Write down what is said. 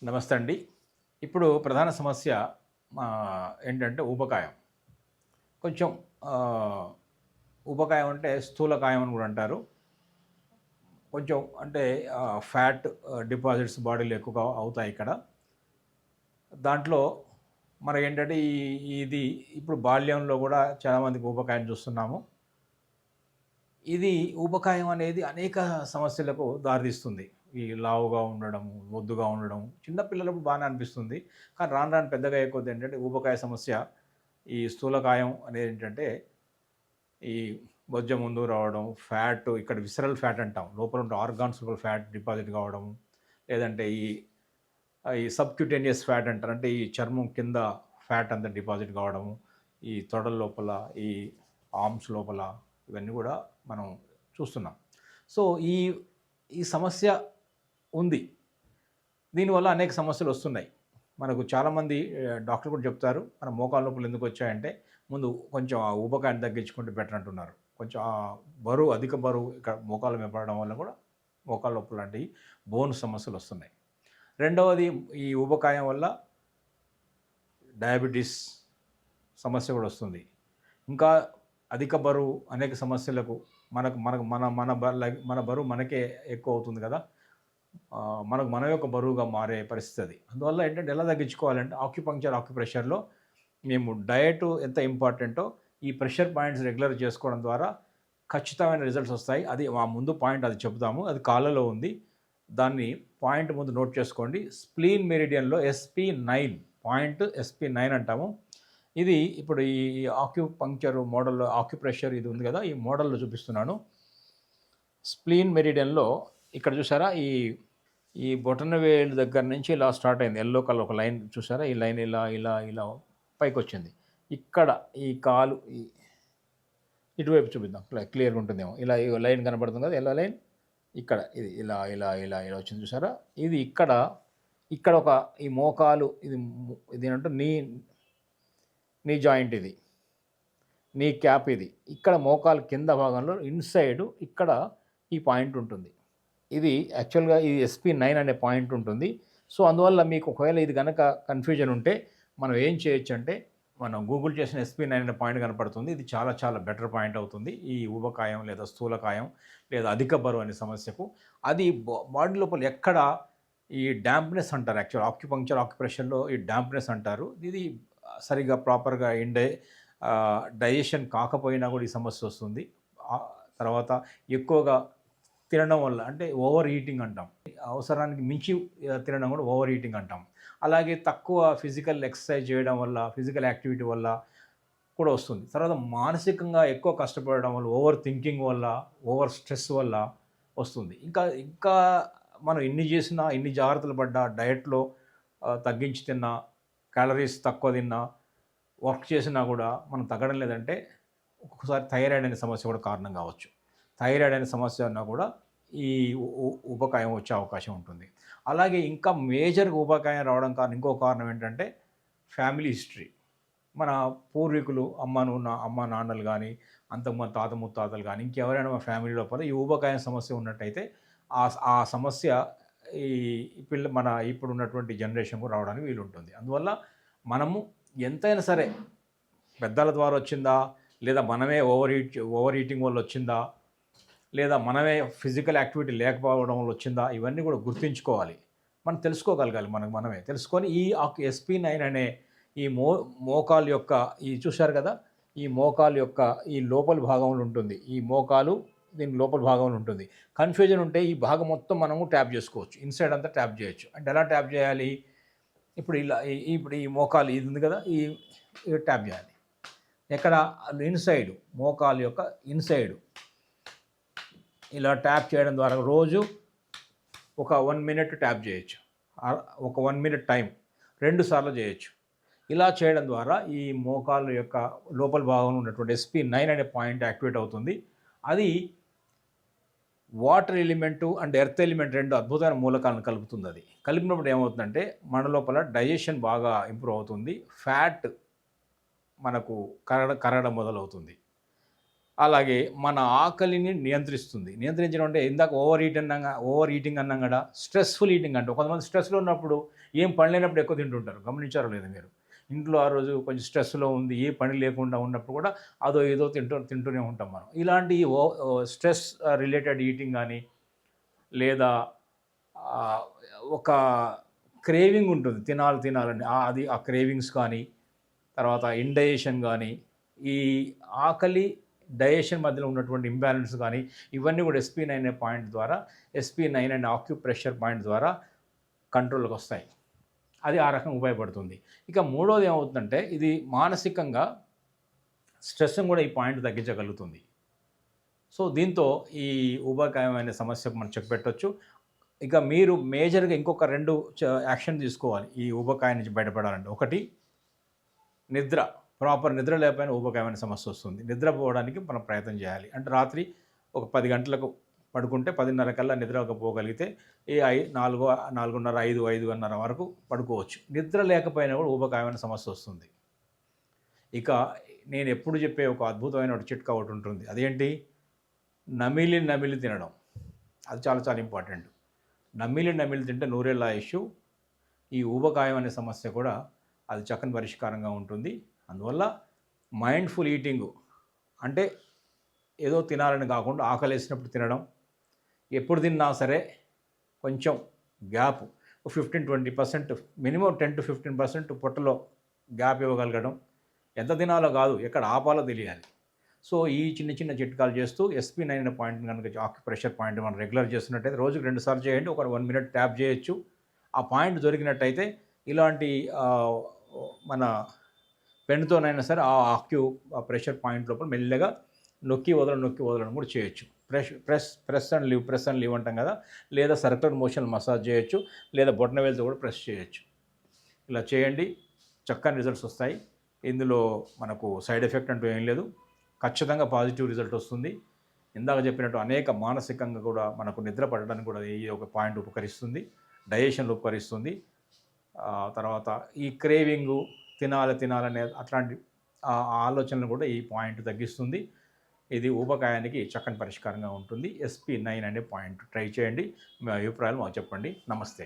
నమస్తే అండి. ఇప్పుడు ప్రధాన సమస్య ఏంటంటే ఊబకాయం. కొంచెం ఆహ్, ఊబకాయం అంటే స్థూలకాయం అని కూడా అంటారు. కొంచెం అంటే ఫ్యాట్ డిపాజిట్స్ బాడీలో ఎక్కువగా అవుతాయి ఇక్కడ. దాంట్లో మనకేంటంటే ఇది ఇప్పుడు బాల్యంలో కూడా చాలామందికి ఊబకాయం చూస్తున్నాము. ఇది ఊబకాయం అనేది అనేక సమస్యలకు దారితీస్తుంది. ఈ లావుగా ఉండడం, బొద్దుగా ఉండడం, చిన్న పిల్లలప్పుడు బానే అనిపిస్తుంది. కానీ రాను రాను పెద్దగా అయ్యే కొద్దీ ఏంటంటే ఊబకాయ సమస్య, ఈ స్థూలకాయం అనేదేంటంటే ఈ బొజ్జ ముందుకు రావడం, ఫ్యాట్ ఇక్కడ విసరల్ ఫ్యాట్ అంటాం. లోపల ఉండే ఆర్గాన్స్ లోపల ఫ్యాట్ డిపాజిట్ కావడం, లేదంటే ఈ సబ్‌క్యూటేనియస్ ఫ్యాట్ అంటారు. అంటే ఈ చర్మం కింద ఫ్యాట్ అంతా డిపాజిట్ కావడము, ఈ తొడల లోపల, ఈ ఆర్మ్స్ లోపల ఇవన్నీ కూడా మనం చూస్తున్నాం. సో, ఈ ఈ సమస్య ఉంది. దీనివల్ల అనేక సమస్యలొస్తున్నాయి. మనకు చాలామంది డాక్టర్లు కూడా చెప్తారు. మన మోకాళ్ళ నొప్పులు ఎందుకొచ్చాయంటే, ముందు కొంచెం ఆ ఊబకాయాన్ని తగ్గించుకుంటే బెటర్ అంటున్నారు. కొంచెం అధిక బరువు ఇక్కడ మోకాళ్ళ మీద పడడం వల్ల కూడా మోకాళ్ళ నొప్పులు లాంటివి బోన్ సమస్యలొస్తున్నాయి. రెండవది ఈ ఊబకాయం వల్ల డయాబెటిస్ సమస్య కూడా వస్తుంది. ఇంకా అధిక బరువు అనేక సమస్యలకు మనకు మనకు మన మన బ లైక్ మన బరువు మనకే ఎక్కువ అవుతుంది కదా! మనకు మన యొక్క బరువుగా మారే పరిస్థితి అది. అందువల్ల ఏంటంటే ఎలా తగ్గించుకోవాలంటే ఆక్యుప్రెషర్‌లో మేము డయట్ ఎంత ఇంపార్టెంటో ఈ ప్రెషర్ పాయింట్స్ రెగ్యులర్ చేసుకోవడం ద్వారా ఖచ్చితమైన రిజల్ట్స్ వస్తాయి. అది ముందు పాయింట్ అది చెప్తాము. అది కాళ్ళలో ఉంది. దాన్ని పాయింట్ ముందు నోట్ చేసుకోండి. స్ప్లీన్ మెరిడియన్‌లో SP9 పాయింట్ SP9 అంటాము. ఇది ఇప్పుడు ఈ ఆక్యుపంక్చర్ మోడల్‌లో ఆక్యుప్రెషర్ ఇది ఉంది కదా! ఈ మోడల్‌లో చూపిస్తున్నాను. స్ప్లీన్ మెరిడియన్‌లో ఇక్కడ చూసారా ఈ బొటనవేలు దగ్గర నుంచి ఇలా స్టార్ట్ అయింది. యెల్లో కలర్ ఒక లైన్ చూసారా? ఈ లైన్ ఇలా పైకొచ్చింది. ఇక్కడ ఈ కాలు ఇటువైపు చూపిద్దాం. క్లియర్‌గా ఉంటుందేమో. ఇలా ఈ లైన్ కనపడుతుంది కదా! Yellow line. ఇక్కడ ఇది ఇలా వచ్చింది చూసారా? ఇది ఇక్కడ ఒక ఈ మోకాలు ఇదేంటంటే నీ జాయింట్ ఇది. నీ క్యాప్ ఇది. ఇక్కడ మోకాలు కింద భాగంలో ఇన్సైడ్ ఇక్కడ ఈ పాయింట్ ఉంటుంది. ఇది యాక్చువల్‌గా ఈ SP9 అనే పాయింట్ ఉంటుంది. సో, అందువల్ల మీకు ఒకవేళ ఇది గనక కన్‌ఫ్యూజన్ ఉంటే మనం ఏం చేయొచ్చంటే, మనం గూగుల్ చేసిన SP9 అనే పాయింట్ కనపడుతుంది. ఇది చాలా చాలా బెటర్ పాయింట్ అవుతుంది. ఈ ఊబకాయం లేదా స్థూలకాయం లేదా అధిక బరువు అనే సమస్యకు. అది బాడీ లోపల ఎక్కడ ఈ డాంప్‌నెస్ అంటారు ఆక్యుప్రెషర్‌లో ఈ డాంప్‌నెస్ అంటారు. ఇది సరిగ్గా ప్రాపర్‌గా డైజెషన్ కాకపోయినా కూడా ఈ సమస్య వస్తుంది. తర్వాత ఎక్కువగా తినడం వల్ల అంటే ఓవర్ ఈటింగ్ అంటాం. అవసరానికి మించి తినడం కూడా ఓవర్ ఈటింగ్ అంటాం. అలాగే తక్కువ ఫిజికల్ ఎక్సర్సైజ్ చేయడం వల్ల, ఫిజికల్ యాక్టివిటీ వల్ల కూడా వస్తుంది. తర్వాత మానసికంగా ఎక్కువ కష్టపడడం వల్ల, ఓవర్ థింకింగ్ వల్ల, ఓవర్ స్ట్రెస్ వల్ల వస్తుంది. ఇంకా మనం ఎన్ని చేసినా, ఎన్ని జాగ్రత్తలు పడ్డా, డయట్‌లో తగ్గించి తిన్నా, క్యాలరీస్ తక్కువ తిన్నా, వర్క్ చేసినా కూడా మనం తగ్గడం లేదంటే ఒక్కొక్కసారి థైరాయిడ్ అనే సమస్య కూడా కారణం కావచ్చు. థైరాయిడ్ అనే సమస్య ఉన్నా కూడా ఈ ఊబకాయం వచ్చే అవకాశం ఉంటుంది. అలాగే ఇంకా మేజర్‌గా ఊబకాయం రావడం ఇంకో కారణం ఏంటంటే ఫ్యామిలీ హిస్టరీ. మన పూర్వీకులు అమ్మ నాన్నలు గానీ, మన తాత ముత్తాతలు గానీ, ఇంకెవరైనా మన ఫ్యామిలీ లోపల ఈ ఊబకాయం సమస్య ఉన్నట్టయితే ఆ సమస్య ఈ ఇప్పుడున్నటువంటి జనరేషన్ కూడా రావడానికి వీలుంటుంది. అందువల్ల మనము ఎంతైనా సరే పెద్దల ద్వారా వచ్చిందా? లేదా మనమే ఓవర్ ఈటింగ్ వల్ల వచ్చిందా? లేదా మనమే ఫిజికల్ యాక్టివిటీ లేకపోవడం వల్ల వచ్చిందా? ఇవన్నీ కూడా గుర్తుంచుకోవాలి. మనం తెలుసుకోగలగాలి మనమే. తెలుసుకొని ఈ SP9 అనే ఈ మోకాలు యొక్క చూశారు కదా! ఈ మోకాలు యొక్క ఈ లోపలి భాగంలో ఉంటుంది. ఈ మోకాలు దీని లోపల భాగంలో ఉంటుంది. కన్‌ఫ్యూజన్ ఉంటే ఈ భాగం మొత్తం మనము ట్యాప్ చేసుకోవచ్చు. ఇన్‌సైడ్ అంతా ట్యాప్ చేయొచ్చు. అంటే ఎలా ట్యాప్ చేయాలి? ఇప్పుడు ఈ మోకాలు ఇది ఉంది కదా! ఇది ట్యాప్ చేయాలి. ఎక్కడ? ఇన్‌సైడ్ మోకాలు యొక్క ఇన్‌సైడ్ ఇలా ట్యాప్ చేయడం ద్వారా రోజు ఒక 1 మినిట్ ట్యాప్ చేయొచ్చు. ఒక 1 మినిట్ టైం 2 సార్లు చేయొచ్చు. ఇలా చేయడం ద్వారా ఈ మోకాలు యొక్క లోపల భాగంలో ఉన్నటువంటి SP9 అనే పాయింట్ యాక్టివేట్ అవుతుంది. అది water element and earth element 2 అద్భుతమైన మూలకాలను కలుపుతుంది అది. కలిపినప్పుడు ఏమవుతుందంటే మన లోపల డైజెషన్ బాగా ఇంప్రూవ్ అవుతుంది. ఫ్యాట్ మనకు కరగడం మొదలవుతుంది. అలాగే మన ఆకలిని నియంత్రిస్తుంది. నియంత్రించడం అంటే ఇందాక ఓవర్ ఈటింగ్ అన్నాం కదా! స్ట్రెస్‌ఫుల్ ఈటింగ్ అంటాం. కొంతమంది స్ట్రెస్‌లో ఉన్నప్పుడు ఏం పని లేనప్పుడు ఎక్కువ తింటుంటారు. గమనించారో లేదో మీరు? ఇంట్లో ఆ రోజు కొంచెం స్ట్రెస్‌లో ఉంది. ఏ పని లేకుండా ఉన్నప్పుడు కూడా అదో ఏదో తింటూనే ఉంటాం మనం. ఇలాంటి స్ట్రెస్ రిలేటెడ్ ఈటింగ్ గాని, లేదా ఆహ్, ఒక క్రేవింగ్ ఉంటుంది. తినాలని. అది ఆ క్రేవింగ్స్ కానీ, తర్వాత ఇండైజెషన్ గానీ, ఈ ఆకలి, డైజెషన్ మధ్యలో ఉన్నటువంటి ఇంబాలెన్స్ గానీ, ఇవన్నీ కూడా ఎస్పీ9 అనే పాయింట్ ద్వారా, ఎస్పీ9 అనే ఆక్యుప్రెషర్ పాయింట్ ద్వారా కంట్రోల్‌లోకొస్తాయి. అది ఆ రకంగా ఉపయోగపడుతుంది. ఇక మూడోది ఏమవుతుందంటే, ఇది మానసికంగా స్ట్రెస్‌ని కూడా ఈ పాయింట్ తగ్గించగలుగుతుంది. సో, దీంతో ఈ ఊబకాయం అనే సమస్యకు మనం చెక్ పెట్టొచ్చు. ఇక మీరు మేజర్‌గా ఇంకొక 2 యాక్షన్ తీసుకోవాలి. ఈ ఊబకాయం నుంచి బయటపడాలంటే. ఒకటి నిద్ర. ప్రాపర్ నిద్ర లేకపోయినా ఊబకాయమైన సమస్యొస్తుంది. నిద్రపోవడానికి మనం ప్రయత్నం చేయాలి. అంటే రాత్రి ఒక 10 గంటలకు పడుకుంటే 10:30 కల్లా నిద్రపోగలిగితే ఈ 4, 4:30, 5, 5:30 వరకు పడుకోవచ్చు. నిద్ర లేకపోయినా కూడా ఊబకాయమైన సమస్యొస్తుంది. ఇక నేనెప్పుడు చెప్పే ఒక అద్భుతమైన ఒక చిట్కా ఒకటుంటుంది. అదేంటి? నమిలి తినడం. అది చాలా చాలా ఇంపార్టెంట్. నమిలి తింటే నూరేళ్ల ఆయుష్షు. ఈ ఊబకాయం అనే సమస్య కూడా అది చక్కని పరిష్కారంగా ఉంటుంది. అందువల్ల మైండ్‌ఫుల్ ఈటింగు అంటే ఏదో తినాలని కాకుండా ఆకలేసినప్పుడు తినడం. ఎప్పుడు తిన్నా సరే కొంచెం గ్యాప్ 15-20% మినిమమ్ 10-15% పొట్టలో గ్యాప్ ఇవ్వగలగడం. ఎంత తినాలో కాదు, ఎక్కడ ఆపాలో తెలియాలి. సో, ఈ చిన్న చిన్న చిట్కాలు చేస్తూ ఎస్పీ9 అనే పాయింట్‌ని గనుక ఆక్యుప్రెషర్ పాయింట్ మనం రెగ్యులర్ చేస్తున్నట్టయితే రోజుకి 2 సార్లు చేయండి. ఒక 1 మినిట్ ట్యాప్ చేయొచ్చు. ఆ పాయింట్ దొరికినట్టయితే ఇలాంటి మన పెన్‌తోనైనా సరే ఆ ప్రెషర్ పాయింట్ లోపల మెల్లగా నొక్కి వదలడం కూడా చేయొచ్చు. ప్రెస్ అండ్ లీవ్ అంటాం కదా! లేదా సర్క్యులర్ మోషన్ మసాజ్ చేయొచ్చు. లేదా బొటనవేలుతో కూడా ప్రెస్ చేయొచ్చు. ఇలా చేయండి. చక్కని రిజల్ట్స్ వస్తాయి. ఇందులో మనకు సైడ్ ఎఫెక్ట్ అంటూ ఏం లేదు. ఖచ్చితంగా పాజిటివ్ రిజల్ట్ వస్తుంది. ఇందాక చెప్పినట్టు అనేక మానసికంగా కూడా మనకు నిద్ర పట్టడానికి కూడా ఈ ఒక పాయింట్ ఉపకరిస్తుంది. డైజెషన్‌లో ఉపకరిస్తుంది. తర్వాత ఈ క్రేవింగు తినాలనే అట్లాంటి ఆలోచనలు కూడా ఈ పాయింట్ తగ్గిస్తుంది. ఇది ఊబకాయానికి చక్కని పరిష్కారంగా ఉంటుంది. ఎస్పీ9 అనే పాయింట్ ట్రై చేయండి. మీ అభిప్రాయాలు మాకు చెప్పండి. నమస్తే.